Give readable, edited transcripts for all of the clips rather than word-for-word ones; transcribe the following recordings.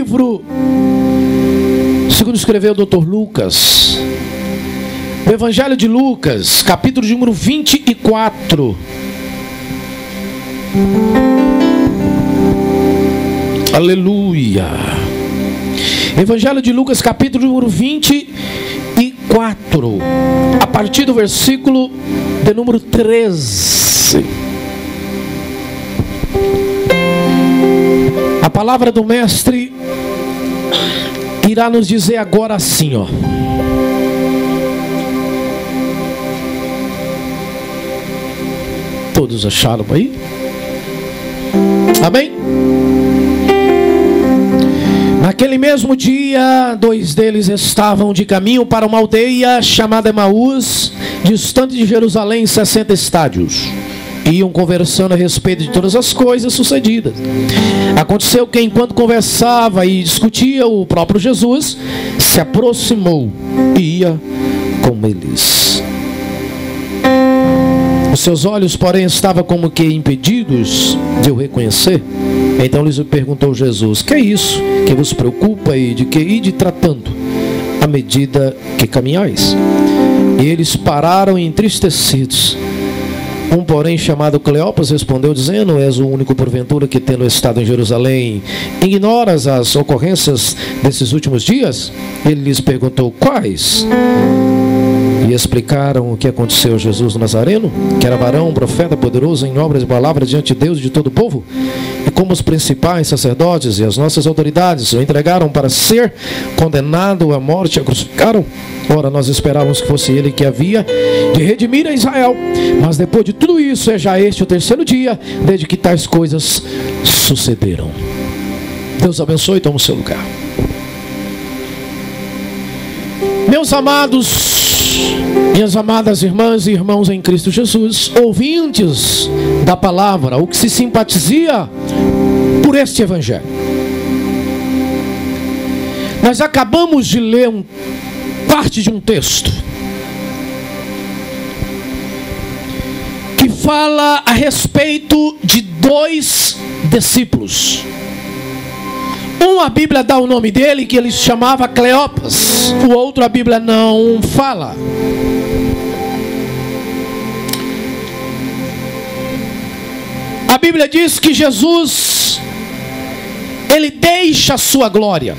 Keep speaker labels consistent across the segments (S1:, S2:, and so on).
S1: livro, segundo escreveu o Dr. Lucas, o Evangelho de Lucas, capítulo de número 24. Aleluia. Evangelho de Lucas, capítulo número 24, a partir do versículo de número 13. A palavra do mestre irá nos dizer agora assim, ó. Todos acharam aí? Amém? Naquele mesmo dia, 2 deles estavam de caminho para uma aldeia chamada Emaús, distante de Jerusalém 60 estádios. Iam conversando a respeito de todas as coisas sucedidas. Aconteceu que enquanto conversava e discutia, o próprio Jesus se aproximou e ia com eles. Os seus olhos, porém, estavam como que impedidos de o reconhecer. Então lhes perguntou Jesus: que é isso que vos preocupa e de que ide tratando à medida que caminhais? E eles pararam entristecidos. Um, porém, chamado Cleopas, respondeu dizendo: és o único porventura que, tendo estado em Jerusalém, ignoras as ocorrências desses últimos dias? Ele lhes perguntou: quais? E explicaram o que aconteceu a Jesus Nazareno, que era varão, profeta, poderoso em obras e palavras diante de Deus e de todo o povo, e como os principais sacerdotes e as nossas autoridades o entregaram para ser condenado à morte e o crucificaram. Ora, nós esperávamos que fosse ele que havia de redimir a Israel, mas depois de tudo isso é já este o 3º dia desde que tais coisas sucederam. Deus abençoe e tome o seu lugar. Meus amados, minhas amadas irmãs e irmãos em Cristo Jesus, ouvintes da palavra, o que se simpatizia por este evangelho. Nós acabamos de ler parte de um texto que fala a respeito de 2 discípulos. A Bíblia dá o nome dele, que ele se chamava Cleopas. O outro a Bíblia não fala. A Bíblia diz que Jesus, ele deixa a sua glória,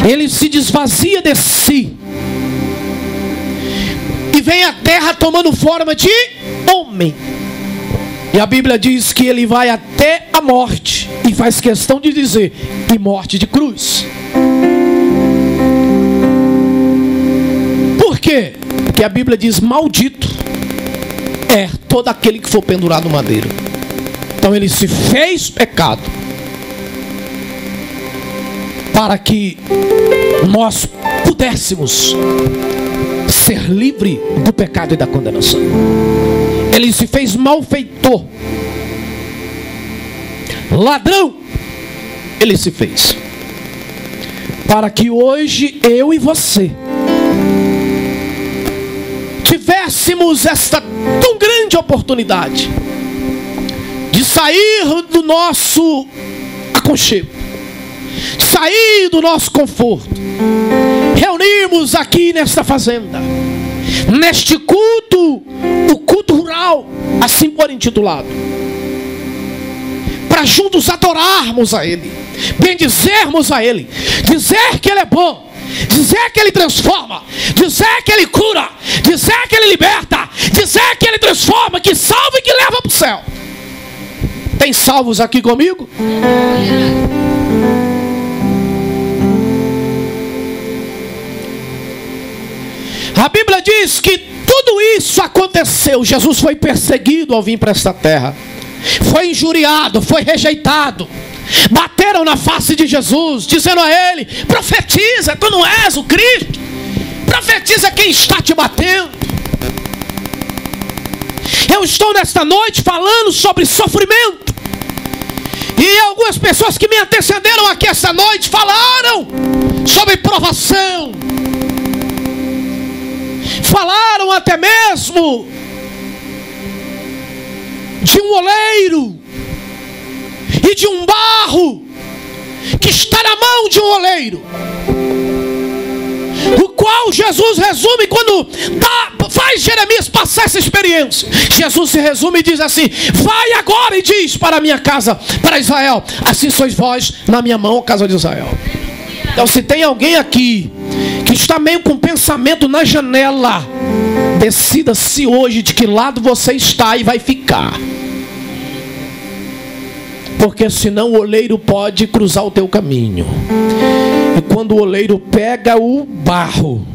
S1: ele se desvazia de si e vem à terra tomando forma de homem. E a Bíblia diz que ele vai até a morte, e faz questão de dizer, e morte de cruz. Por quê? Porque a Bíblia diz: maldito é todo aquele que for pendurado no madeiro. Então ele se fez pecado para que nós pudéssemos ser livres do pecado e da condenação. Ele se fez malfeitor, ladrão. Ele se fez para que hoje eu e você tivéssemos esta tão grande oportunidade de sair do nosso aconchego, de sair do nosso conforto, reunirmos aqui nesta fazenda, neste culto, o culto rural, assim por intitulado, para juntos adorarmos a Ele, bendizermos a Ele, dizer que Ele é bom, dizer que Ele transforma, dizer que Ele cura, dizer que Ele liberta, dizer que Ele transforma, que salva e que leva para o céu. Tem salvos aqui comigo? A Bíblia diz que tudo isso aconteceu. Jesus foi perseguido ao vir para esta terra, foi injuriado, foi rejeitado. Bateram na face de Jesus, dizendo a Ele: profetiza, tu não és o Cristo, profetiza quem está te batendo. Eu estou nesta noite falando sobre sofrimento, e algumas pessoas que me antecederam aqui esta noite falaram sobre provação, falaram até mesmo de um oleiro e de um barro que está na mão de um oleiro, o qual Jesus resume quando faz Jeremias passar essa experiência. Jesus se resume e diz assim: vai agora e diz para a minha casa, para Israel, assim sois vós na minha mão, casa de Israel. Então, se tem alguém aqui que está meio com pensamento na janela, decida-se hoje de que lado você está e vai ficar. Porque senão o oleiro pode cruzar o teu caminho. E quando o oleiro pega o barro,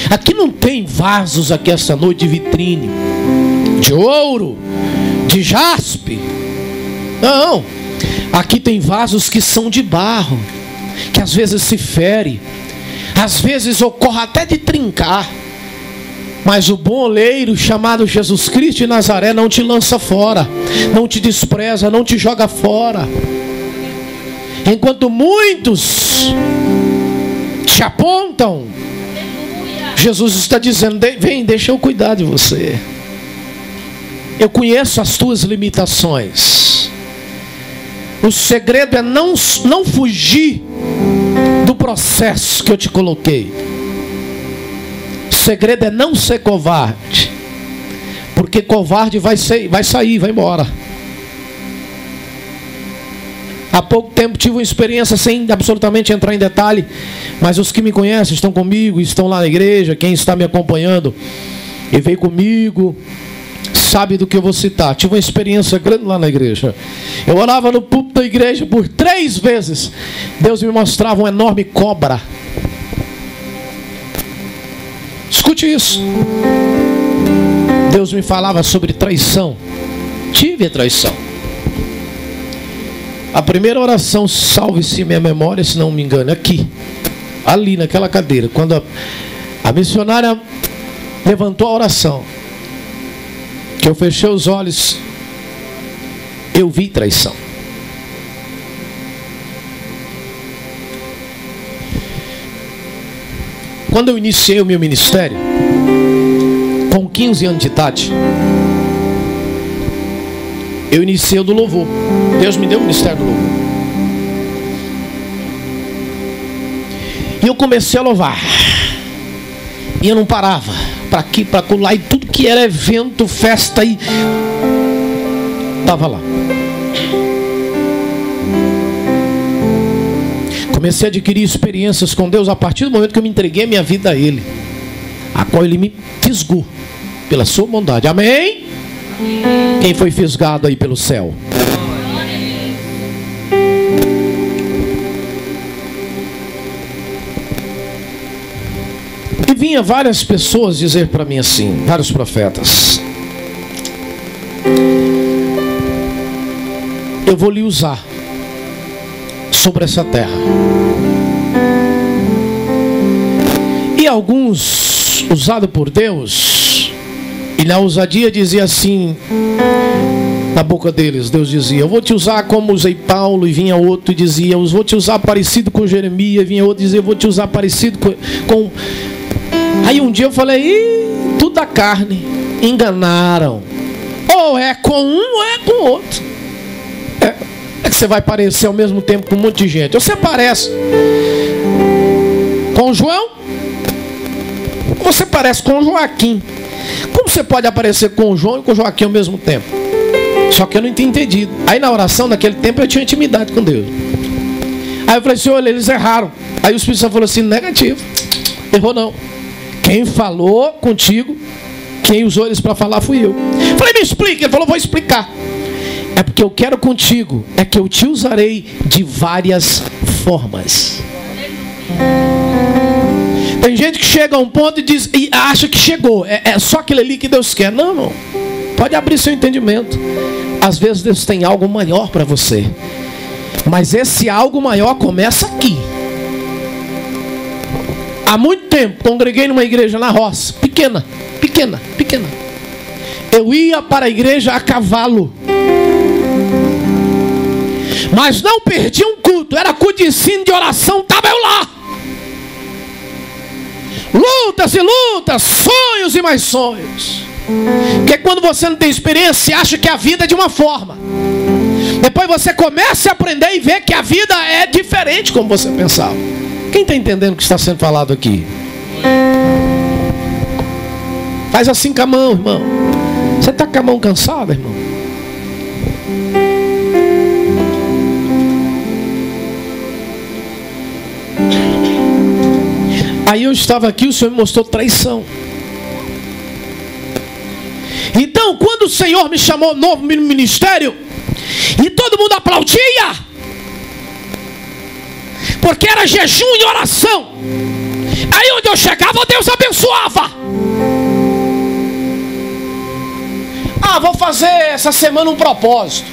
S1: aqui não tem vasos aqui essa noite de vitrine, de ouro, de jaspe. Não, aqui tem vasos que são de barro, que às vezes se fere, às vezes ocorre até de trincar. Mas o bom oleiro, chamado Jesus Cristo de Nazaré, não te lança fora, não te despreza, não te joga fora. Enquanto muitos te apontam, Jesus está dizendo: vem, deixa eu cuidar de você. Eu conheço as tuas limitações. O segredo é não fugir do processo que eu te coloquei. O segredo é não ser covarde, porque covarde vai sair, vai embora. Há pouco tempo tive uma experiência, sem absolutamente entrar em detalhe, mas os que me conhecem, estão comigo, estão lá na igreja, quem está me acompanhando e veio comigo, sabe do que eu vou citar. Tive uma experiência grande lá na igreja. Eu orava no púlpito da igreja por 3 vezes. Deus me mostrava uma enorme cobra. Escute isso. Deus me falava sobre traição. Tive a traição. A primeira oração, salve-se minha memória, se não me engano, aqui, ali naquela cadeira, quando a missionária levantou a oração, que eu fechei os olhos, eu vi traição. Quando eu iniciei o meu ministério, com 15 anos de idade, eu iniciei o do louvor. Deus me deu o ministério do louvor. E eu comecei a louvar. E eu não parava. Para aqui, para lá. E tudo que era evento, festa, e estava lá. Comecei a adquirir experiências com Deus a partir do momento que eu me entreguei a minha vida a Ele, a qual Ele me fisgou pela sua bondade. Amém? Quem foi fisgado aí pelo céu? E vinha várias pessoas dizer para mim assim, vários profetas: eu vou lhe usar sobre essa terra. E alguns, usados por Deus, e na ousadia dizia assim, na boca deles, Deus dizia: eu vou te usar como usei Paulo. E vinha outro e dizia: eu vou te usar parecido com Jeremias. E vinha outro e dizia: eu vou te usar parecido com... Aí um dia eu falei: tudo da carne. Enganaram. Ou é com um ou é com outro. É que você vai parecer ao mesmo tempo com um monte de gente. Ou você parece com o João, ou você parece com o Joaquim. Como você pode aparecer com o João e com o Joaquim ao mesmo tempo? Só que eu não tinha entendido. Aí na oração, naquele tempo, eu tinha intimidade com Deus. Aí eu falei assim: olha, eles erraram. Aí o Espírito Santo falou assim: negativo, errou não. Quem falou contigo, quem usou eles para falar fui eu. Falei: me explica. Ele falou: vou explicar. É porque eu quero contigo, é que eu te usarei de várias formas. Tem gente que chega a um ponto e acha que chegou, é só aquilo ali que Deus quer. Não, não. Pode abrir seu entendimento. Às vezes Deus tem algo maior para você, mas esse algo maior começa aqui. Há muito tempo congreguei numa igreja na roça, pequena. Eu ia para a igreja a cavalo, mas não perdi um culto. Era culto de ensino, de oração, estava eu lá. Lutas e lutas, sonhos e mais sonhos. Porque quando você não tem experiência, você acha que a vida é de uma forma. Depois você começa a aprender e ver que a vida é diferente como você pensava. Quem está entendendo o que está sendo falado aqui? Faz assim com a mão, irmão. Você está com a mão cansada, irmão? Aí eu estava aqui, o Senhor me mostrou traição. Então, quando o Senhor me chamou novo ministério, e todo mundo aplaudia, porque era jejum e oração. Aí onde eu chegava, Deus abençoava. Vou fazer essa semana um propósito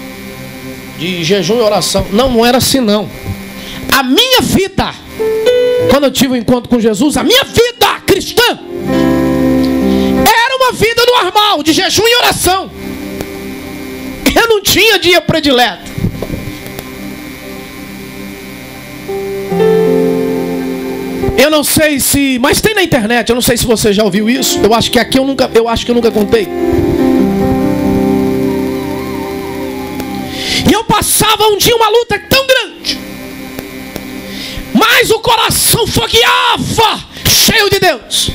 S1: de jejum e oração. Não era assim não. A minha vida, quando eu tive um encontro com Jesus, a minha vida cristã era uma vida normal, de jejum e oração. Eu não tinha dia predileto. Eu não sei se, mas tem na internet, eu não sei se você já ouviu isso. Eu acho que aqui eu nunca contei. E eu passava um dia uma luta tão grande, mas o coração fogueava, cheio de Deus.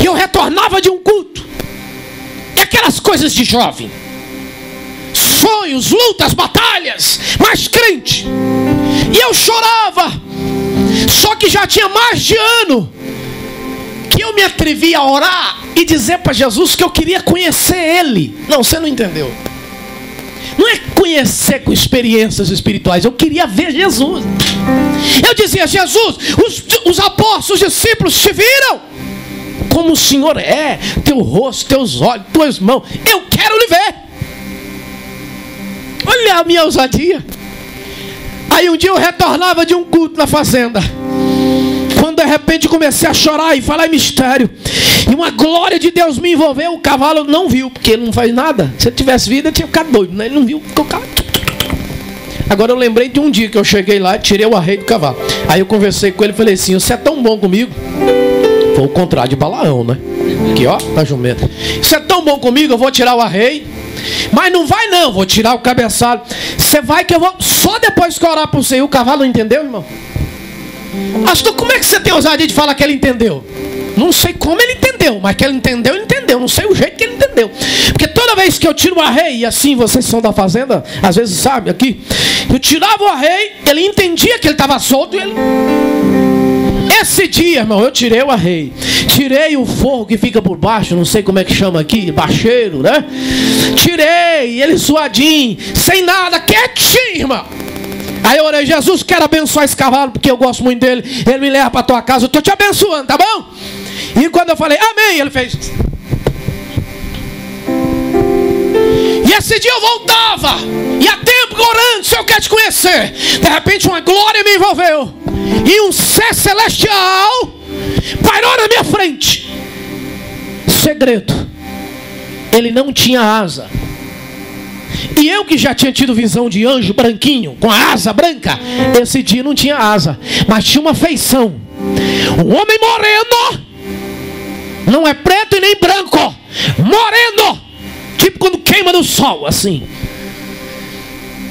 S1: E eu retornava de um culto, e aquelas coisas de jovem, sonhos, lutas, batalhas, mas crente. E eu chorava. Só que já tinha mais de ano que eu me atrevi a orar e dizer para Jesus que eu queria conhecer Ele. Não, você não entendeu. Não é conhecer com experiências espirituais. Eu queria ver Jesus. Eu dizia: Jesus, os apóstolos, os discípulos te viram como o Senhor é, teu rosto, teus olhos, tuas mãos. Eu quero lhe ver. Olha a minha ousadia. Aí um dia eu retornava de um culto na fazenda, quando de repente comecei a chorar e falar em mistério, e uma glória de Deus me envolveu. O cavalo não viu, porque ele não faz nada. Se ele tivesse vida, ele tinha ficado doido, né? Ele não viu. Agora eu lembrei de um dia que eu cheguei lá e tirei o arreio do cavalo. Aí eu conversei com ele e falei assim: você é tão bom comigo. Foi o contrário de Balaão, né? Aqui ó, tá jumento. Você é tão bom comigo, eu vou tirar o arreio. Mas não vai não, vou tirar o cabeçalho. Você vai que eu vou, só depois que eu orar por você. E o cavalo não entendeu, irmão? Pastor, como é que você tem ousadia de falar que ele entendeu? Não sei como ele entendeu, mas que ele entendeu, ele entendeu. Não sei o jeito que ele entendeu. Porque toda vez que eu tiro o arreio, e assim vocês são da fazenda, às vezes sabem aqui, eu tirava o arreio, ele entendia que ele estava solto e ele... Esse dia, irmão, eu tirei o arreio, tirei o forro que fica por baixo, não sei como é que chama aqui, bacheiro, né? Tirei ele suadinho, sem nada, quietinho, irmão. Aí eu orei: Jesus, quero abençoar esse cavalo, porque eu gosto muito dele. Ele me leva para tua casa, eu estou te abençoando, tá bom? E quando eu falei amém, ele fez. E esse dia eu voltava, e há tempo orando: Senhor, eu quero te conhecer. De repente uma glória me envolveu, e um ser celestial pairou na minha frente. Segredo: ele não tinha asa. E eu que já tinha tido visão de anjo branquinho, com a asa branca, esse dia não tinha asa, mas tinha uma feição. Um homem moreno, não é preto e nem branco, moreno, tipo quando queima no sol, assim.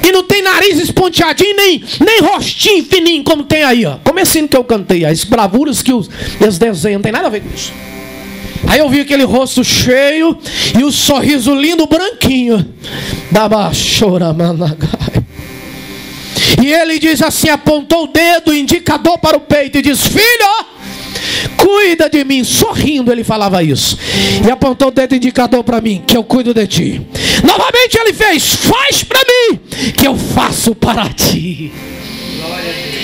S1: E não tem nariz esponteadinho, nem rostinho fininho como tem aí, ó. Comecinho que eu cantei, as bravuras que eles desenham, não tem nada a ver com isso. Aí eu vi aquele rosto cheio e o sorriso lindo, branquinho. E ele diz assim, apontou o dedo, indicador para o peito, e diz: filho, cuida de mim. Sorrindo ele falava isso. E apontou o dedo indicador para mim, que eu cuido de ti. Novamente ele fez: faz para mim, que eu faço para ti.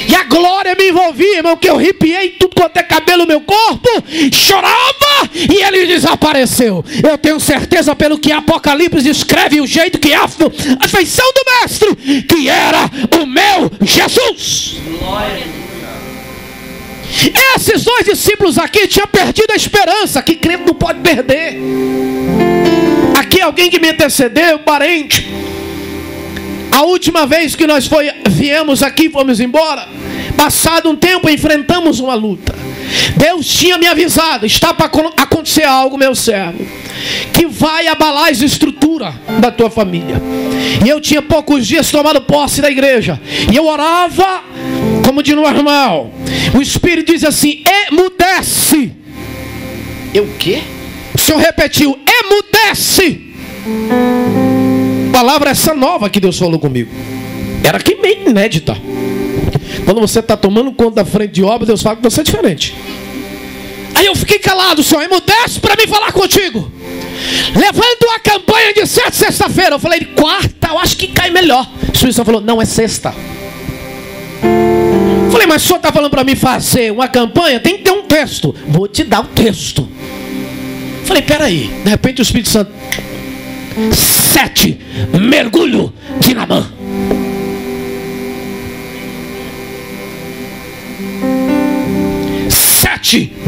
S1: E a glória me envolvia, irmão, que eu arrepiei tudo quanto é cabelo no meu corpo, chorava, e ele desapareceu. Eu tenho certeza, pelo que Apocalipse descreve, o jeito que a feição do mestre, que era o meu Jesus. Esses dois discípulos aqui tinham perdido a esperança, que crente não pode perder. Aqui alguém que me antecedeu, parente. A última vez que nós viemos aqui, fomos embora, Passado um tempo, enfrentamos uma luta. Deus tinha me avisado: está para acontecer algo, meu servo, que vai abalar as estruturas da tua família. E eu tinha poucos dias tomado posse da igreja, e eu orava como de normal. O Espírito diz assim: emudece. Eu o quê? O Senhor repetiu: emudece. Palavra essa nova que Deus falou comigo. Era que meio inédita. Quando você está tomando conta da frente de obra, Deus fala que você é diferente. Aí eu fiquei calado: Senhor, emudece para mim falar contigo. Levando a campanha de sexta-feira. Eu falei: quarta, eu acho que cai melhor. O Espírito Santo falou: não, é sexta. Eu falei: mas o senhor está falando para mim fazer uma campanha? Tem que ter um texto. Vou te dar o texto. Eu falei: peraí. De repente o Espírito Santo: 7 mergulho de Naamã.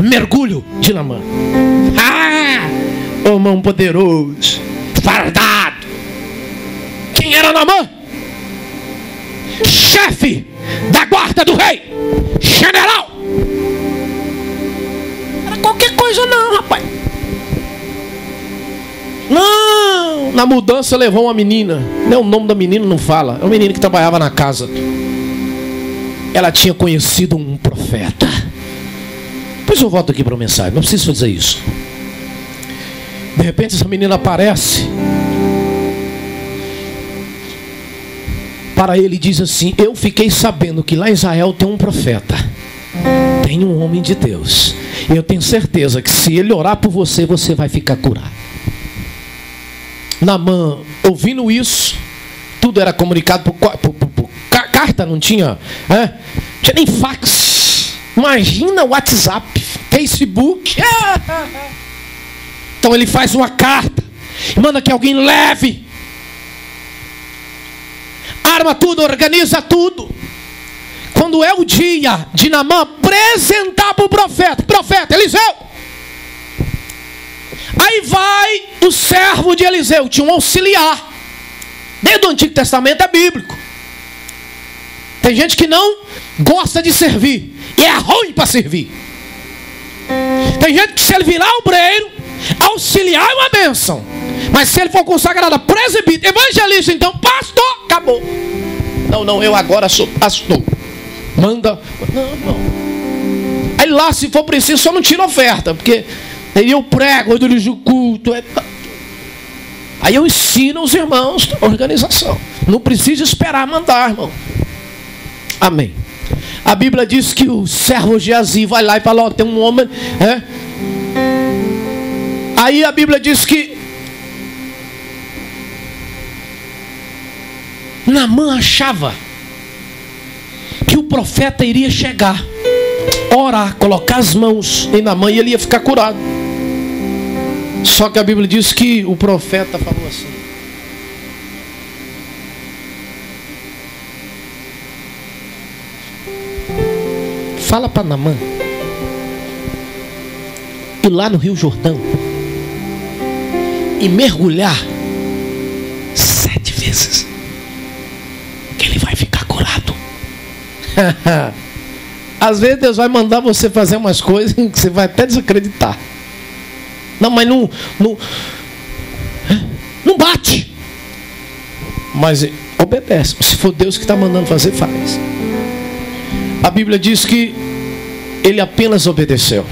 S1: Mergulho de Naamã. O mão poderoso, fardado. Quem era Naamã? Chefe da guarda do rei, general. Era qualquer coisa não, rapaz. Não. Na mudança levou uma menina. O nome da menina não fala. É uma menina que trabalhava na casa. Ela tinha conhecido um profeta. Depois eu volto aqui para a mensagem, não preciso dizer isso. De repente essa menina aparece para ele e diz assim: eu fiquei sabendo que lá em Israel tem um profeta, tem um homem de Deus, e eu tenho certeza que se ele orar por você, você vai ficar curado. Naamã, ouvindo isso, tudo era comunicado por carta, não tinha, não tinha nem fax. Imagina o WhatsApp, Facebook. Então ele faz uma carta e manda que alguém leve, arma tudo, organiza tudo. Quando é o dia de Naamã apresentar para o profeta Eliseu, aí vai o servo de Eliseu. Tinha um auxiliar. Desde o Antigo Testamento é bíblico. Tem gente que não gosta de servir e é ruim para servir. Tem gente que, se ele virar obreiro, auxiliar é uma bênção, mas se ele for consagrado a presbítero, evangelista, então pastor, acabou. Não, eu agora sou pastor. Manda. Não. Aí lá, se for preciso, só não tira oferta, porque aí eu prego, eu dirijo o culto. Aí eu ensino os irmãos a organização. Não precisa esperar mandar, irmão. Amém. A Bíblia diz que o servo Geazi vai lá e fala: ó, tem um homem. Aí a Bíblia diz que Naamã achava que o profeta iria chegar, orar, colocar as mãos em Naamã e ele ia ficar curado. Só que a Bíblia diz que o profeta falou assim: fala para Naamã ir lá no Rio Jordão e mergulhar 7 vezes, que ele vai ficar curado. Às vezes Deus vai mandar você fazer umas coisas que você vai até desacreditar. Não, mas não bate. Mas obedece. Se for Deus que está mandando fazer, faz. A Bíblia diz que ele apenas obedeceu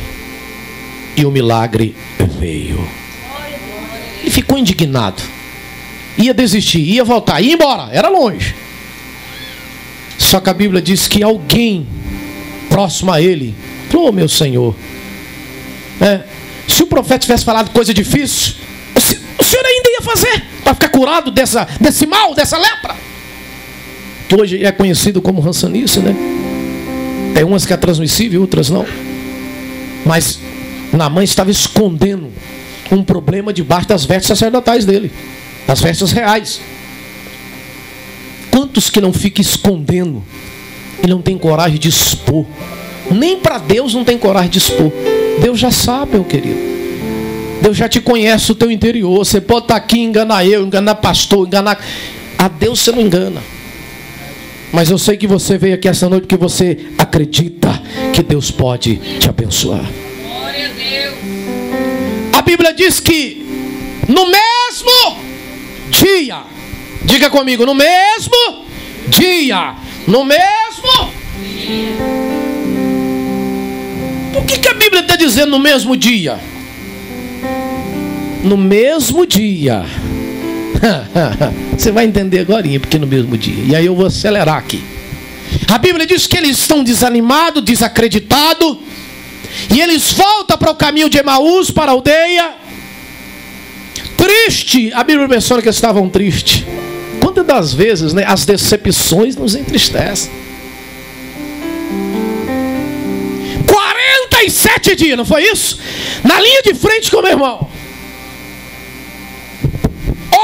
S1: e o milagre veio. Ele ficou indignado. Ia desistir, ia voltar, ia embora. Era longe. Só que a Bíblia diz que alguém próximo a ele falou: oh, meu Senhor, se o profeta tivesse falado coisa difícil, o senhor ainda ia fazer para ficar curado desse mal, dessa lepra, que hoje é conhecido como rançanice, né? Tem umas que é transmissível, outras não. Mas Naamã estava escondendo um problema debaixo das vestes sacerdotais dele, das vestes reais. Quantos que não ficam escondendo e não tem coragem de expor? Nem para Deus não tem coragem de expor. Deus já sabe, meu querido. Deus já te conhece o teu interior. Você pode estar aqui e enganar eu, enganar pastor, enganar. A Deus você não engana. Mas eu sei que você veio aqui essa noite porque você acredita que Deus pode te abençoar.
S2: Glória a Deus.
S1: A Bíblia diz que no mesmo dia, diga comigo, no mesmo dia, no mesmo dia. Por que a Bíblia está dizendo no mesmo dia? No mesmo dia. Você vai entender agora, porque no mesmo dia. E aí eu vou acelerar aqui. A Bíblia diz que eles estão desanimados, desacreditados, e eles voltam para o caminho de Emaús, para a aldeia, triste. A Bíblia menciona que eles estavam tristes. Quantas das vezes, né, as decepções nos entristecem. 47 dias, não foi isso? Na linha de frente com o meu irmão.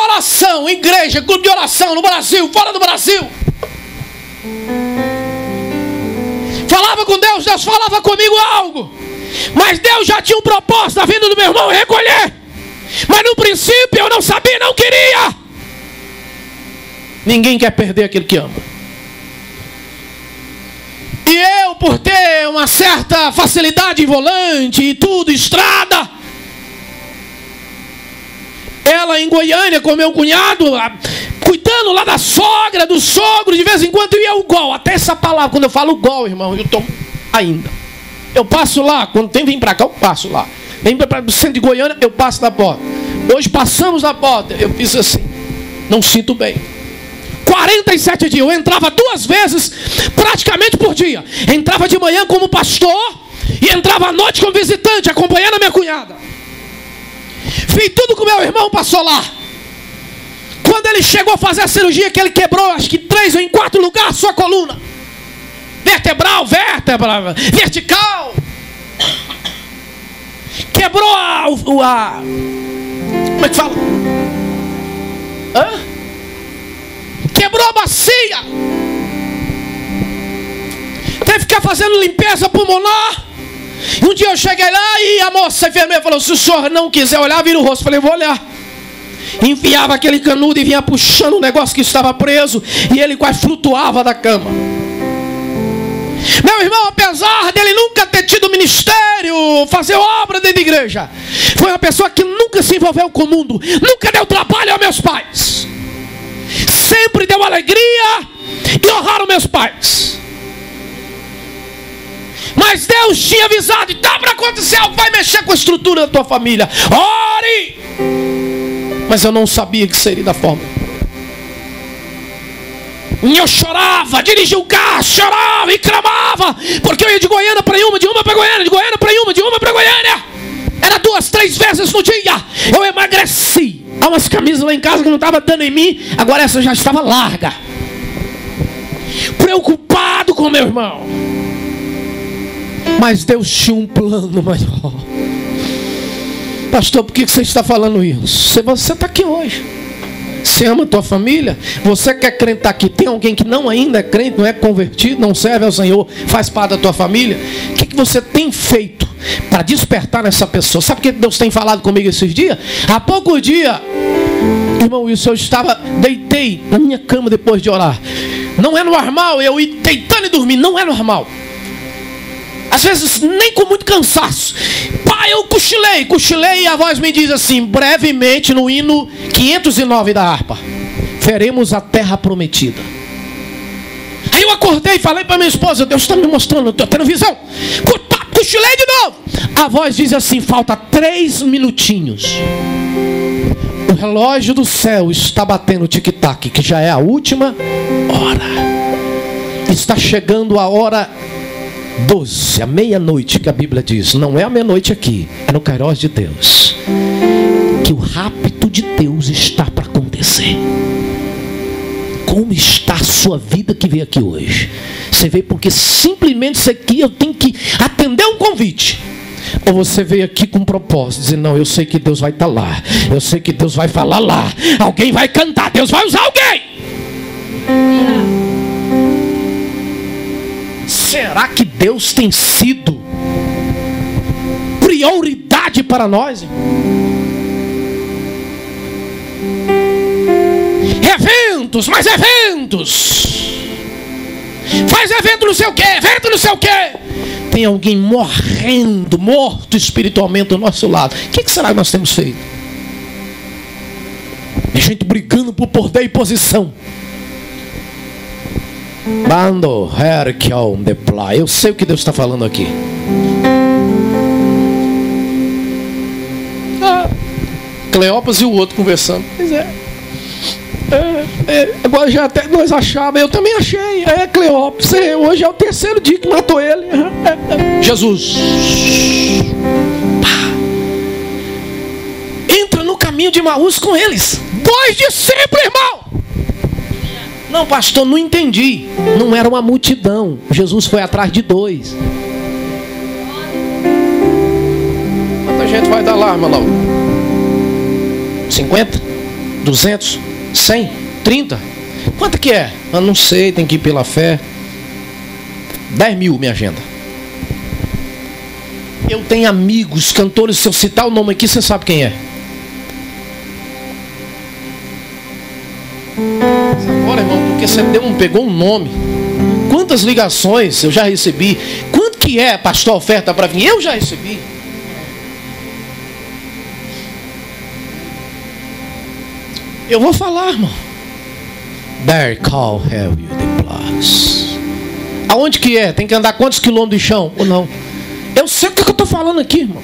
S1: Oração, igreja, grupo de oração no Brasil, fora do Brasil. Falava com Deus, Deus falava comigo algo. Mas Deus já tinha um propósito na vida do meu irmão recolher. Mas no princípio eu não sabia, não queria. Ninguém quer perder aquele que ama. E eu, por ter uma certa facilidade em volante e tudo, estrada, ela em Goiânia com meu cunhado, cuidando lá da sogra, do sogro, de vez em quando eu ia ao gol. Até essa palavra, quando eu falo gol, irmão, eu estou ainda. Eu passo lá, quando tem que vir para cá, eu passo lá. Vem para o centro de Goiânia, eu passo na porta. Hoje passamos na porta, eu fiz assim, não sinto bem. 47 dias, eu entrava 2 vezes, praticamente por dia. Entrava de manhã como pastor e entrava à noite como visitante, acompanhando a minha cunhada. Fiz tudo que o meu irmão passou lá. Quando ele chegou a fazer a cirurgia, que ele quebrou, acho que 3 ou 4 lugares, sua coluna. Vertebral, vértebra, vertical. Quebrou como é que fala? Quebrou a bacia. Teve que ficar fazendo limpeza pulmonar. Um dia eu cheguei lá e a moça, a enfermeira, falou: se o senhor não quiser olhar, vira o rosto. Falei: vou olhar. Enfiava aquele canudo e vinha puxando um negócio que estava preso, e ele quase flutuava da cama. Meu irmão, apesar dele nunca ter tido ministério, fazer obra dentro da igreja, foi uma pessoa que nunca se envolveu com o mundo, nunca deu trabalho aos meus pais, sempre deu alegria e honraram meus pais. Mas Deus tinha avisado: está para acontecer algo, vai mexer com a estrutura da tua família, ore. Mas eu não sabia que seria da forma. E eu chorava, dirigia o carro, chorava e clamava, porque eu ia de Goiânia para Yuma, de Yuma para Goiânia, de Goiânia para Yuma, de Yuma para Goiânia. Era 2, 3 vezes no dia. Eu emagreci. Há umas camisas lá em casa que não estavam dando em mim, agora essa já estava larga. Preocupado com meu irmão. Mas Deus tinha um plano maior. Pastor, por que você está falando isso? Você está aqui hoje. Você ama a tua família? Você quer crente estar aqui? Tem alguém que não ainda é crente, não é convertido, não serve ao Senhor, faz parte da tua família? O que você tem feito para despertar nessa pessoa? Sabe o que Deus tem falado comigo esses dias? Há pouco dia, irmão Wilson, eu deitei na minha cama depois de orar. Não é normal eu ir deitando e dormindo, não é normal. Às vezes nem com muito cansaço. Pai, eu cochilei e a voz me diz assim, brevemente no hino 509 da harpa: veremos a terra prometida. Aí eu acordei e falei para minha esposa: Deus está me mostrando, eu estou tendo visão. Cochilei de novo. A voz diz assim: falta 3 minutinhos. O relógio do céu está batendo tic-tac, que já é a última hora. Está chegando a hora 12, a meia-noite, que a Bíblia diz. Não é a meia-noite aqui, é no Kairos de Deus, que o rapto de Deus está para acontecer. Como está a sua vida que veio aqui hoje? Você veio porque simplesmente isso aqui eu tenho que atender um convite? Ou você veio aqui com um propósito, dizendo: não, eu sei que Deus vai estar lá, eu sei que Deus vai falar lá, alguém vai cantar, Deus vai usar alguém? Será que Deus tem sido prioridade para nós? Eventos, mas eventos. Mas é vento não sei o quê, vento não sei o quê. Tem alguém morrendo, morto espiritualmente do nosso lado. O que será que nós temos feito? A gente brigando por poder e posição. Bando Herkion de Pla. Eu sei o que Deus está falando aqui. Cleopas e o outro conversando. Pois é. Agora já até nós achávamos. Eu também achei. Cleopas. Hoje é o terceiro dia que matou ele. Jesus. Entra no caminho de Emaús com eles. 2 discípulos, irmão. Não, pastor, não entendi. Não era uma multidão. Jesus foi atrás de 2. Quanta gente vai dar lá, irmão? 50? 200? 100? 30? Quanto que é? Eu não sei, tem que ir pela fé. 10 mil, minha agenda. Eu tenho amigos, cantores, se eu citar o nome aqui, você sabe quem é. Agora, irmão, porque você pegou um nome. Quantas ligações eu já recebi? Quanto que é, pastor, oferta para vir? Eu já recebi. Eu vou falar, irmão. There call have you the place. Aonde que é? Tem que andar quantos quilômetros de chão? Ou não? Eu sei o que eu estou falando aqui, irmão.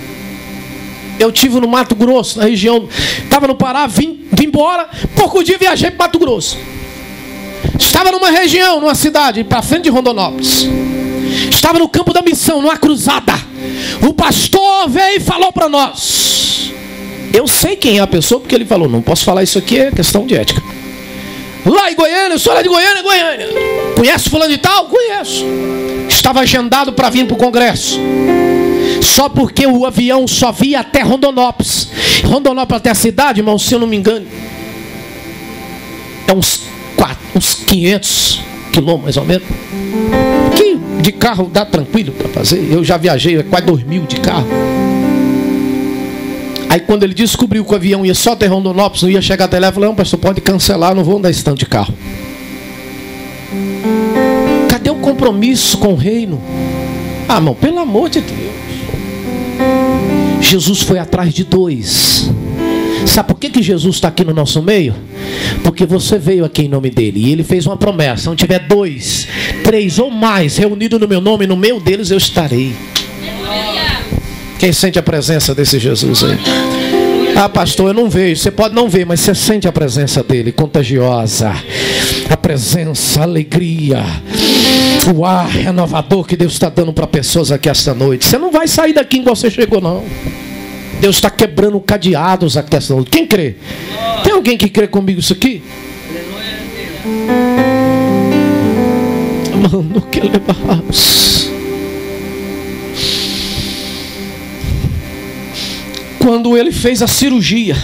S1: Eu estive no Mato Grosso, na região. Estava no Pará, vim embora. Pouco dia viajei para Mato Grosso. Estava numa região, numa cidade, para frente de Rondonópolis. Estava no campo da missão, numa cruzada. O pastor veio e falou para nós. Eu sei quem é a pessoa, porque ele falou, não posso falar isso aqui, é questão de ética. Lá em Goiânia, eu sou lá de Goiânia, Goiânia. Conhece fulano de tal? Conheço. Estava agendado para vir para o congresso. Só porque o avião só via até Rondonópolis. Rondonópolis até a cidade, irmão, se eu não me engano, é uns 500 quilômetros mais ou menos. Que de carro dá tranquilo para fazer. Eu já viajei quase 2.000 de carro. Aí quando ele descobriu que o avião ia só até Rondonópolis, não ia chegar até lá, eu falei, não, pastor, pode cancelar, não vou andar esse tanto de carro. Cadê o compromisso com o reino? Ah, irmão, pelo amor de Deus. Jesus foi atrás de 2. Sabe por que Jesus está aqui no nosso meio? Porque você veio aqui em nome dele. E ele fez uma promessa. Onde tiver 2, 3 ou mais reunidos no meu nome, no meio deles eu estarei. Quem sente a presença desse Jesus aí? Ah, pastor, eu não vejo. Você pode não ver, mas você sente a presença dele, contagiosa. A presença, a alegria, o ar renovador que Deus está dando para pessoas aqui esta noite. Você não vai sair daqui igual você chegou, não. Deus está quebrando cadeados aqui esta noite. Quem crê? Tem alguém que crê comigo isso aqui? Mano, que levamos. Quando ele fez a cirurgia,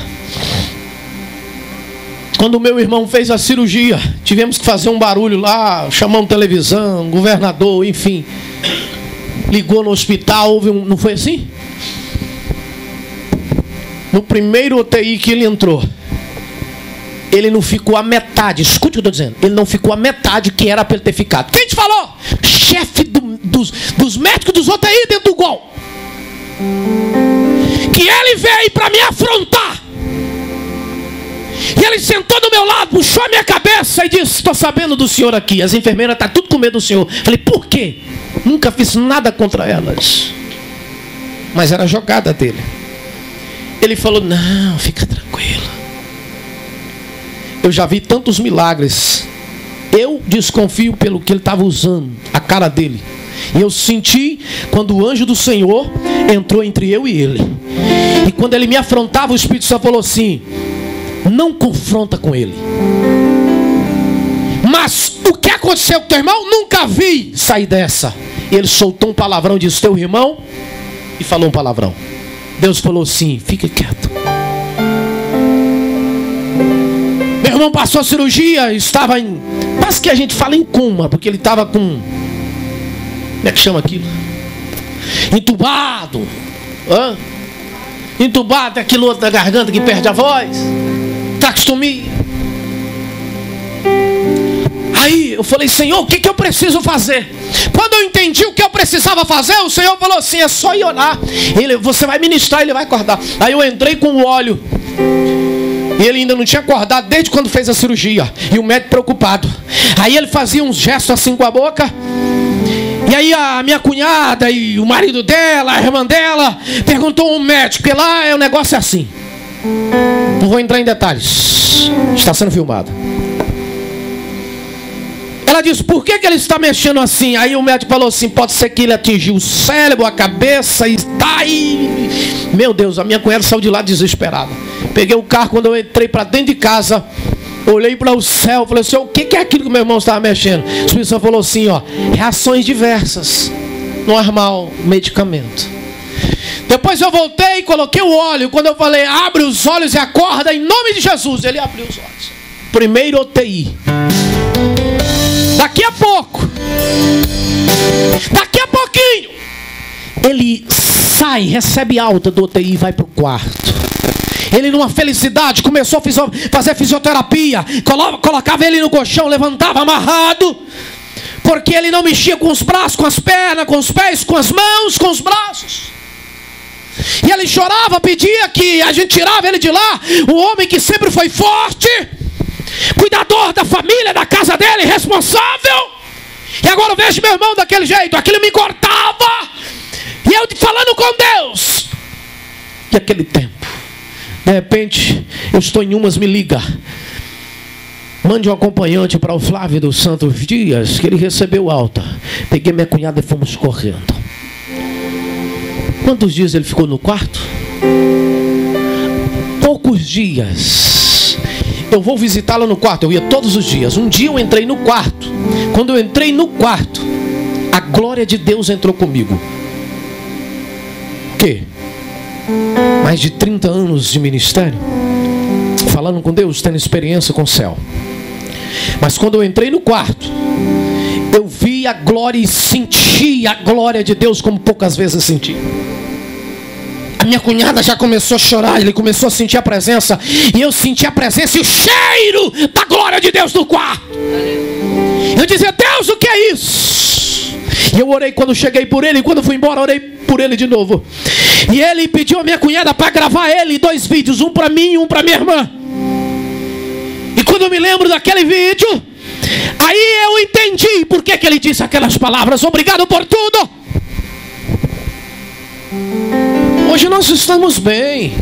S1: quando o meu irmão fez a cirurgia, tivemos que fazer um barulho lá, chamamos televisão, governador, enfim. Ligou no hospital, houve não foi assim? No primeiro UTI que ele entrou, ele não ficou a metade, escute o que eu estou dizendo, ele não ficou a metade que era para ele ter ficado. Quem te falou? Chefe dos médicos dos UTI dentro do gol. Que ele veio para me afrontar. E ele sentou do meu lado, puxou a minha cabeça e disse, estou sabendo do senhor aqui. As enfermeiras estão tudo com medo do senhor. Falei, por quê? Nunca fiz nada contra elas. Mas era a jogada dele. Ele falou, não, fica tranquila. Eu já vi tantos milagres. Eu desconfio pelo que ele estava usando, a cara dele. E eu senti quando o anjo do Senhor entrou entre eu e ele. E quando ele me afrontava, o Espírito Santo falou assim, não confronta com ele. Mas o que aconteceu com teu irmão? Nunca vi sair dessa. E ele soltou um palavrão, disse, teu irmão, e falou um palavrão. Deus falou assim, fica quieto. Meu irmão passou a cirurgia, estava em, quase que a gente fala em coma, porque ele estava com, como é que chama aquilo? Entubado. Entubado, aquilo outro da garganta que perde a voz. Traqueostomia. Aí eu falei, Senhor, o que eu preciso fazer? Quando eu entendi o que eu precisava fazer, o Senhor falou assim, é só ir orar. Você vai ministrar, ele vai acordar. Aí eu entrei com o óleo. E ele ainda não tinha acordado desde quando fez a cirurgia. E o médico preocupado. Aí ele fazia uns gestos assim com a boca. E aí a minha cunhada e o marido dela, a irmã dela, perguntou ao médico, porque lá o negócio é assim. Não vou entrar em detalhes. Está sendo filmado. Ela disse, por que ele está mexendo assim? Aí o médico falou assim, pode ser que ele atingiu o cérebro, a cabeça e está aí. Meu Deus, a minha cunhada saiu de lá desesperada. Peguei o carro, quando eu entrei para dentro de casa, olhei para o céu, falei assim, o que é aquilo que meu irmão estava mexendo? O Espírito Santo falou assim, ó, reações diversas, normal, medicamento. Depois eu voltei e coloquei o óleo. Quando eu falei, abre os olhos e acorda em nome de Jesus, ele abriu os olhos. Primeiro UTI. Daqui a pouco, daqui a pouquinho, ele sai, recebe alta do UTI e vai para o quarto. Ele, numa felicidade, começou a fazer fisioterapia. Colocava ele no colchão, levantava amarrado, porque ele não mexia com os braços, com as pernas, com os pés, com as mãos, com os braços. E ele chorava, pedia que a gente tirava ele de lá. O homem que sempre foi forte, cuidador da família, da casa dele, responsável. E agora eu vejo meu irmão daquele jeito. Aquilo me cortava. E eu falando com Deus. E aquele tempo, de repente, eu estou em umas, me liga. Mande um acompanhante para o Flávio dos Santos Dias, que ele recebeu alta. Peguei minha cunhada e fomos correndo. Quantos dias ele ficou no quarto? Poucos dias. Eu vou visitá-lo no quarto. Eu ia todos os dias. Um dia eu entrei no quarto. Quando eu entrei no quarto, a glória de Deus entrou comigo. O quê? Mais de 30 anos de ministério, falando com Deus, tendo experiência com o céu. Mas quando eu entrei no quarto, eu vi a glória e senti a glória de Deus como poucas vezes eu senti. A minha cunhada já começou a chorar, ele começou a sentir a presença. E eu senti a presença e o cheiro da glória de Deus no quarto. Eu dizia, Deus, o que é isso? E eu orei quando cheguei por ele, e quando fui embora, orei por ele de novo. E ele pediu a minha cunhada para gravar ele 2 vídeos, um para mim e um para minha irmã. E quando eu me lembro daquele vídeo, aí eu entendi por que ele disse aquelas palavras. Obrigado por tudo. Hoje nós estamos bem.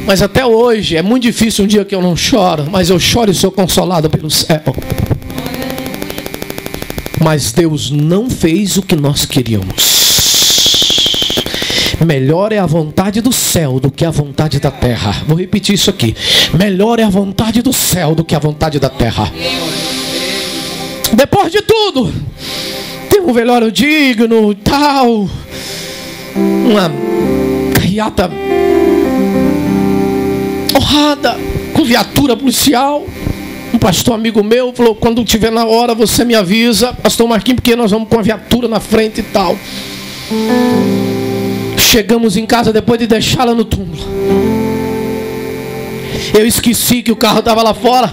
S1: Mas até hoje é muito difícil um dia que eu não choro. Mas eu choro e sou consolado pelo céu. Mas Deus não fez o que nós queríamos. Melhor é a vontade do céu do que a vontade da terra. Vou repetir isso aqui. Melhor é a vontade do céu do que a vontade da terra. Depois de tudo, tem um velório digno e tal. Uma carreata honrada, com viatura policial. Um pastor amigo meu falou, quando tiver na hora você me avisa, pastor Marquinhos, porque nós vamos com a viatura na frente e tal. Chegamos em casa depois de deixá-la no túmulo. Eu esqueci que o carro estava lá fora.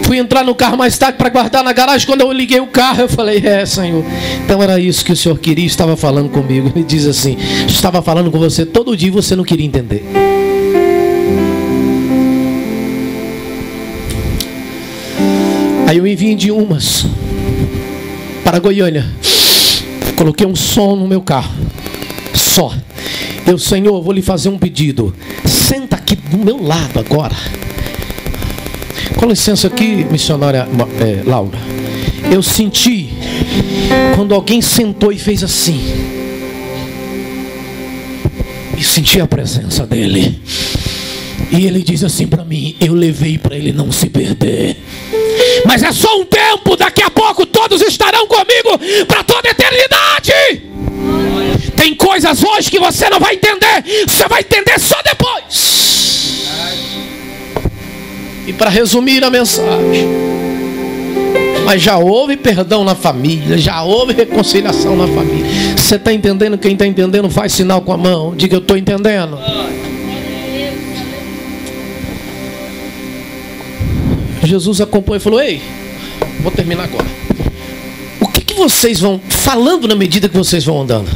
S1: Fui entrar no carro mais tarde para guardar na garagem. Quando eu liguei o carro, eu falei, Senhor, então era isso que o Senhor queria, estava falando comigo. Ele diz assim, estava falando com você todo dia e você não queria entender. Aí eu me vim de Umas para Goiânia. Coloquei um som no meu carro. Só. Eu, Senhor, vou lhe fazer um pedido. Senta aqui do meu lado agora. Com licença aqui, missionária Laura. Eu senti quando alguém sentou e fez assim. E senti a presença dele. E ele diz assim para mim, eu levei para ele não se perder. Mas é só um tempo, daqui a pouco todos estarão comigo para toda a eternidade. Tem coisas hoje que você não vai entender, você vai entender só depois. E para resumir a mensagem, mas já houve perdão na família, já houve reconciliação na família. Você está entendendo? Quem está entendendo faz sinal com a mão, diga eu estou entendendo. Jesus acompanhou e falou: ei, vou terminar agora. O que vocês vão falando na medida que vocês vão andando?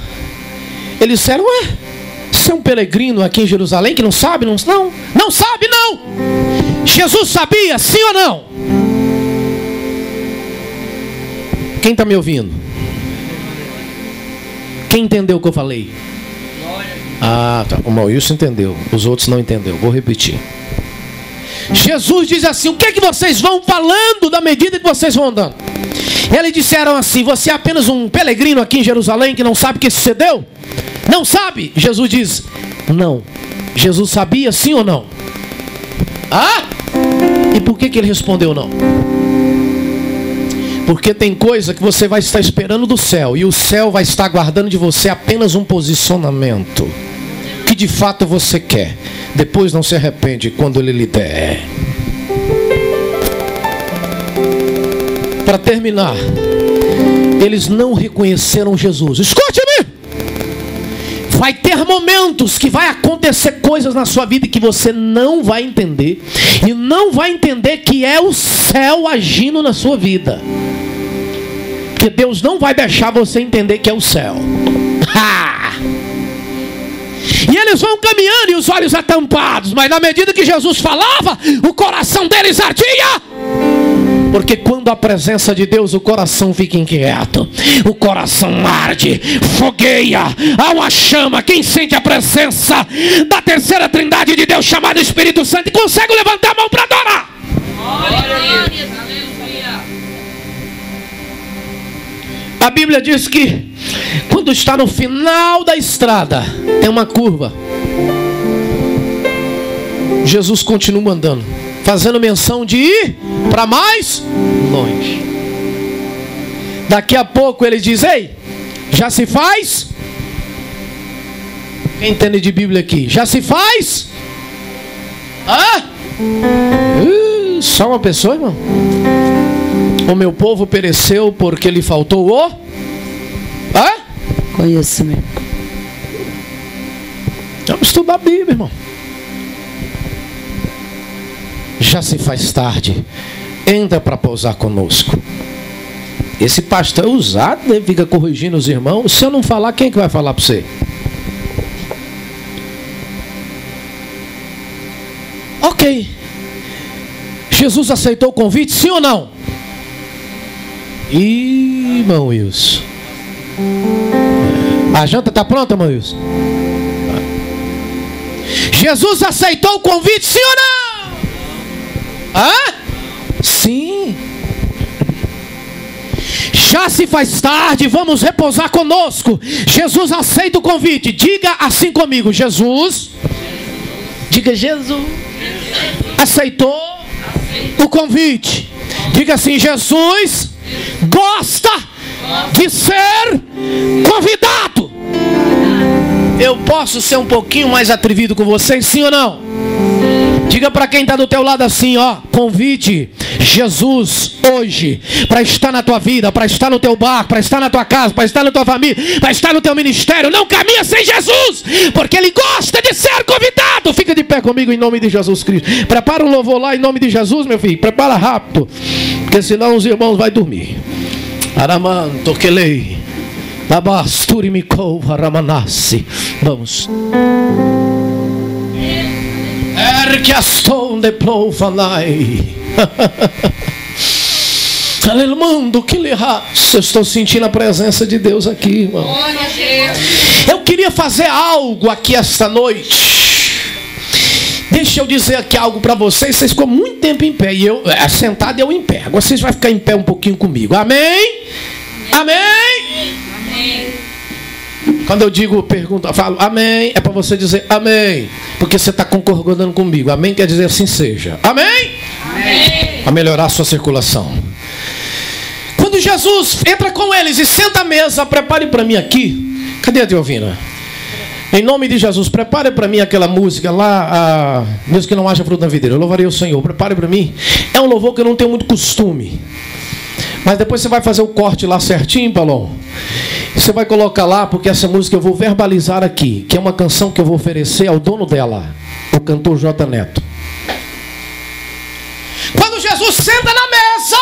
S1: Eles disseram: ué, você é um peregrino aqui em Jerusalém que não sabe? Não sabe não. Jesus sabia, sim ou não? Quem está me ouvindo? Quem entendeu o que eu falei? Ah, tá. O Maurício entendeu, os outros não entenderam. Vou repetir. Jesus diz assim: o que é que vocês vão falando da medida que vocês vão andando? Eles disseram assim: você é apenas um peregrino aqui em Jerusalém que não sabe o que sucedeu? Não sabe? Jesus diz: não. Jesus sabia, sim ou não? Ah? E por que ele respondeu não? Porque tem coisa que você vai estar esperando do céu, e o céu vai estar aguardando de você apenas um posicionamento que de fato você quer. Depois não se arrepende quando ele lhe der. Para terminar, eles não reconheceram Jesus. Escute-me! Vai ter momentos que vai acontecer coisas na sua vida que você não vai entender, e não vai entender que é o céu agindo na sua vida. Porque Deus não vai deixar você entender que é o céu. E eles vão caminhando e os olhos atampados, mas na medida que Jesus falava, o coração deles ardia. Porque quando a presença de Deus, o coração fica inquieto, o coração arde, fogueia, há uma chama. Quem sente a presença da terceira trindade de Deus, chamada Espírito Santo, consegue levantar a mão para adorar. A Bíblia diz que quando está no final da estrada, tem uma curva. Jesus continua andando, fazendo menção de ir para mais longe. Daqui a pouco ele diz: ei, já se faz? Quem entende de Bíblia aqui? Já se faz? Só uma pessoa, irmão? O meu povo pereceu porque lhe faltou o...
S2: conhecimento.
S1: Vamos estudar a Bíblia, irmão. Já se faz tarde. Entra para pousar conosco. Esse pastor é usado, ele fica corrigindo os irmãos. Se eu não falar, quem é que vai falar para você? Ok. Jesus aceitou o convite, sim ou não? Ih, irmão Wilson. A janta está pronta, irmão Wilson? Jesus aceitou o convite, sim ou não? Sim. Já se faz tarde, vamos repousar conosco. Jesus aceita o convite. Diga assim comigo: Jesus. Diga: Jesus aceitou o convite. Diga assim: Jesus gosta de ser convidado. Eu posso ser um pouquinho mais atrevido com vocês, sim ou não? Diga para quem está do teu lado assim, ó: convide Jesus hoje para estar na tua vida, para estar no teu barco, para estar na tua casa, para estar na tua família, para estar no teu ministério. Não caminha sem Jesus, porque Ele gosta de ser convidado. Fica de pé comigo em nome de Jesus Cristo. Prepara um louvor lá em nome de Jesus, meu filho. Prepara rápido, porque senão os irmãos vão dormir. Araman, toquelei. Labasturi mikou aramanassi. Vamos. Erquiaston de plouvanai. Aleluia, que lhe raça. Eu estou sentindo a presença de Deus aqui, irmão. Eu queria fazer algo aqui esta noite. Deixa eu dizer aqui algo para vocês. Vocês ficam muito tempo em pé, e eu sentado e eu em pé. Agora vocês vão ficar em pé um pouquinho comigo. Amém? Amém? Amém. Quando eu digo, pergunto, eu falo amém, é para você dizer amém, porque você está concordando comigo. Amém quer dizer assim seja. Amém? Amém. Para melhorar a sua circulação. Quando Jesus entra com eles e senta à mesa, prepare para mim aqui. Cadê a Teovina? Em nome de Jesus, prepare para mim aquela música lá, mesmo que não haja fruto na videira, eu louvarei o Senhor. Prepare para mim. É um louvor que eu não tenho muito costume, mas depois você vai fazer o corte lá certinho, Palom. Você vai colocar lá, porque essa música eu vou verbalizar aqui, que é uma canção que eu vou oferecer ao dono dela, o cantor J. Neto. Quando Jesus Jesus senta na mesa.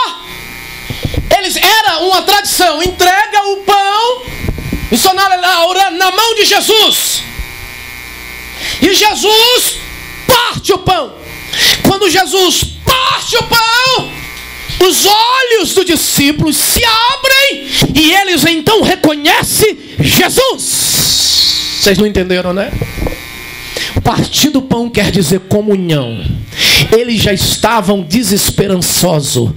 S1: Era uma tradição, entrega o pão, na mão de Jesus. E Jesus parte o pão. Quando Jesus parte o pão, os olhos dos discípulos se abrem e eles então reconhecem Jesus. Vocês não entenderam, né? Partir do pão quer dizer comunhão. Eles já estavam desesperançosos.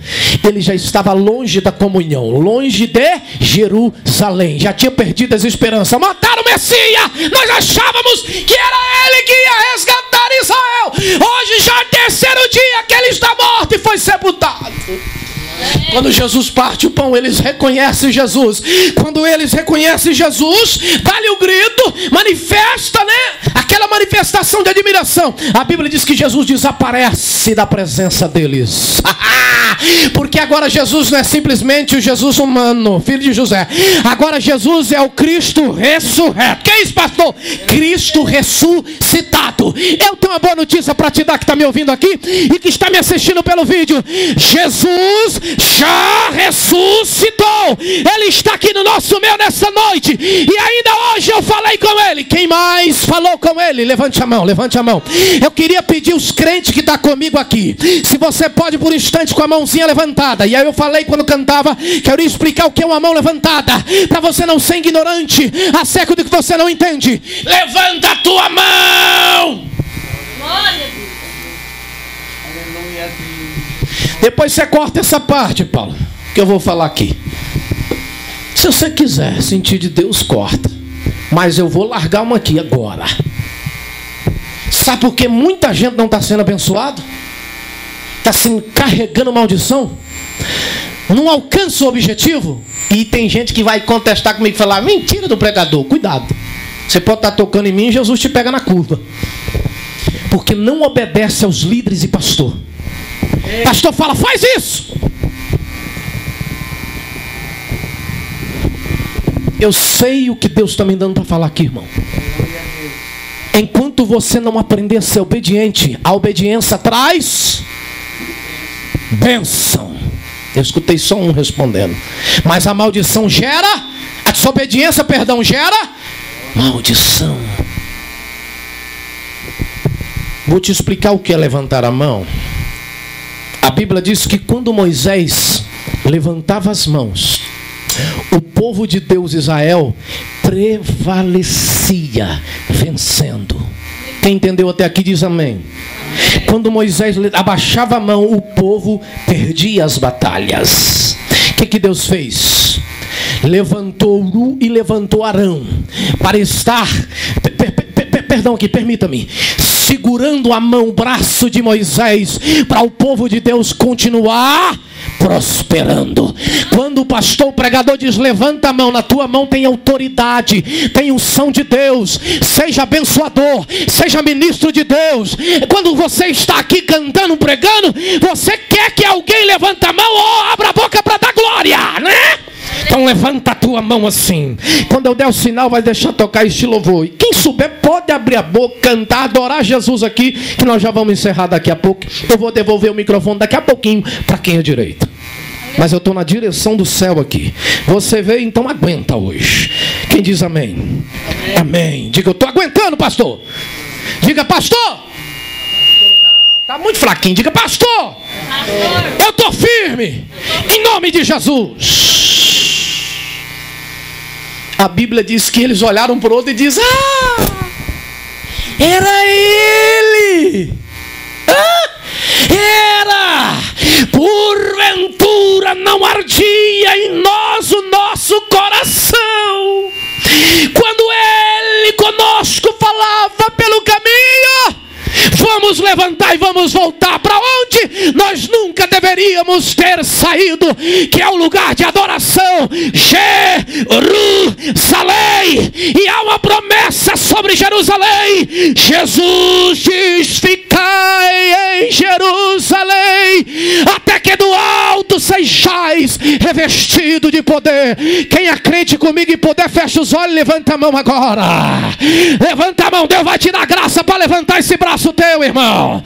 S1: Eles já estavam longe da comunhão, longe de Jerusalém. Já tinha perdido as esperanças. Mataram o Messias. Nós achávamos que era ele que ia resgatar Israel. Hoje já é o terceiro dia que ele está morto e foi sepultado. Quando Jesus parte o pão, eles reconhecem Jesus. Quando eles reconhecem Jesus, dá-lhe o grito, manifesta, né? Aquela manifestação de admiração. A Bíblia diz que Jesus desaparece da presença deles. Porque agora Jesus não é simplesmente o Jesus humano, filho de José. Agora Jesus é o Cristo ressurreto. Que é isso, pastor? Cristo ressuscitado. Eu tenho uma boa notícia para te dar, que está me ouvindo aqui e que está me assistindo pelo vídeo. Jesus já ressuscitou. Ele está aqui no nosso meio nessa noite. E ainda hoje eu falei com ele. Quem mais falou com ele? Levante a mão, levante a mão. Eu queria pedir os crentes que estão comigo aqui, se você pode por um instante com a mãozinha levantada. E aí eu falei quando cantava que eu iria explicar o que é uma mão levantada, para você não ser ignorante acerca do que você não entende. Levanta a tua mão. Depois você corta essa parte, Paulo, que eu vou falar aqui. Se você quiser sentir de Deus, corta. Mas eu vou largar uma aqui agora. Sabe por que muita gente não está sendo abençoado? Está se carregando maldição? Não alcança o objetivo? E tem gente que vai contestar comigo e falar: mentira do pregador. Cuidado. Você pode estar tocando em mim e Jesus te pega na curva. Porque não obedece aos líderes e pastor. Pastor fala: faz isso. Eu sei o que Deus está me dando para falar aqui, irmão. Enquanto você não aprender a ser obediente, a obediência traz bênção. Eu escutei só um respondendo. Mas a maldição gera, a desobediência, perdão, gera maldição. Vou te explicar o que é levantar a mão. A Bíblia diz que quando Moisés levantava as mãos, o povo de Deus, Israel, prevalecia, vencendo. Quem entendeu até aqui diz amém. Quando Moisés abaixava a mão, o povo perdia as batalhas. O que Deus fez? Levantou Uru e levantou Arão para estar, perdão aqui, permita-me, segurando a mão, o braço de Moisés, para o povo de Deus continuar prosperando. Quando o pastor, o pregador diz: levanta a mão, na tua mão tem autoridade, tem unção de Deus. Seja abençoador, seja ministro de Deus. Quando você está aqui cantando, pregando, você quer que alguém levante a mão ou abra a boca para dar glória, né? Então levanta a tua mão assim. Quando eu der o sinal, vai deixar tocar este louvor. E quem souber pode abrir a boca, cantar, adorar Jesus aqui, que nós já vamos encerrar daqui a pouco. Eu vou devolver o microfone daqui a pouquinho para quem é direito. Mas eu estou na direção do céu aqui. Você veio, então aguenta hoje. Quem diz amém? Amém. Amém. Diga: eu estou aguentando, pastor. Diga: pastor. Está muito fraquinho. Diga: pastor. Eu estou firme. Em nome de Jesus. A Bíblia diz que eles olharam para o outro e diz: ah, era ele. Era. Porventura não ardia em nós o nosso coração quando ele conosco falava pelo caminho? Vamos levantar e vamos voltar para onde nós nunca deveríamos ter saído, que é o lugar de adoração, Jerusalém. E há uma promessa sobre Jerusalém. Jesus diz: ficai em Jerusalém, até que do alto sejais revestido de poder. Quem é crente comigo e puder, fecha os olhos e levanta a mão agora. Levanta a mão, Deus vai te dar graça para levantar esse braço teu, irmão.